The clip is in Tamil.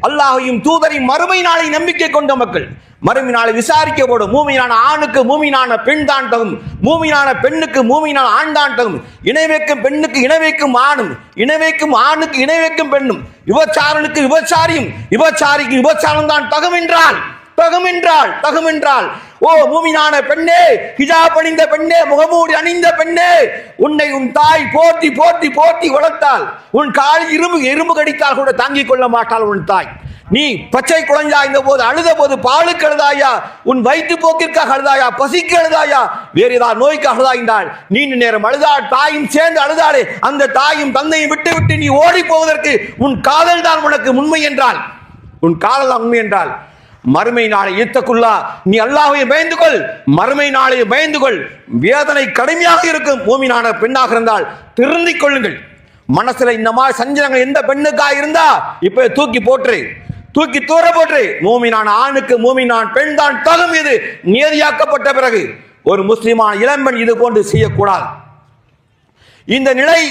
அல்லாஹையும் தூதரையும் மறுமை நாளை நம்பிக்கை கொண்ட மக்கள். மறுமை நாளை விசாரிக்கப்படும். மூமினான ஆணுக்கு மூமினான பெண் தான் தகும், மூமினான பெண்ணுக்கு மூமினான ஆண் தான் தகும், இணை வைக்கும் பெண்ணுக்கு இணை வைக்கும் ஆணும், இணை வைக்கும் ஆணுக்கு இணை வைக்கும் பெண்ணும், விபச்சாரனுக்கு விபச்சாரியும் விபச்சாரிக்கு விபச்சாரம் தான் தகும் என்றால் ஓ மூமினான பெண்ணே, ஹிஜாப் அணிந்த பெண்ணே, முகமூடி அணிந்த பெண்ணே, உன்னை உன் தாய் போற்றி போற்றி போற்றி வளர்த்தால், உன் காலில் எறும்பு கடித்தால் கூட தாங்கிக் கொள்ள மாட்டாள் உன் தாய். நீ பச்சை குழந்தையா இந்த போது அழுத போது பாலுக்கு அழுதாயா, உன் வயிற்று போக்கிற்காக அழுதாயா, பசிக்கு அழுதாயா, வேறு ஏதாவது நோய்க்கு அழுதாய்ந்தால் நீண்ட நேரம் அழுதாள், தாயும் சேர்ந்து அழுதாளே, அந்த தாயும் தந்தையும் விட்டு விட்டு நீ ஓடி போவதற்கு உன் காதல் தான் உனக்கு உண்மை என்றால், மறுமை நாளை ஈத்தக்குள்ளா நீ அல்லாஹ்வை பயந்து கொள், மறுமை நாளை பயந்து கொள். வேதனை கடுமையாக இருக்கும். மூமினான பெண்ணாக இருந்தால் திருந்திக் கொள்ளுங்கள். மனசுல இந்த மாதிரி சஞ்சலங்கள் எந்த பெண்ணுக்காக இருந்தா இப்ப தூக்கி தூர போற்று. மூமினான ஆணுக்கு மூமினான் பெண் தான் தகும். இது நியதியாக்கப்பட்ட பிறகு ஒரு முஸ்லிமான இளம்பெண் இது போன்று செய்யக்கூடாது. இந்த நிலை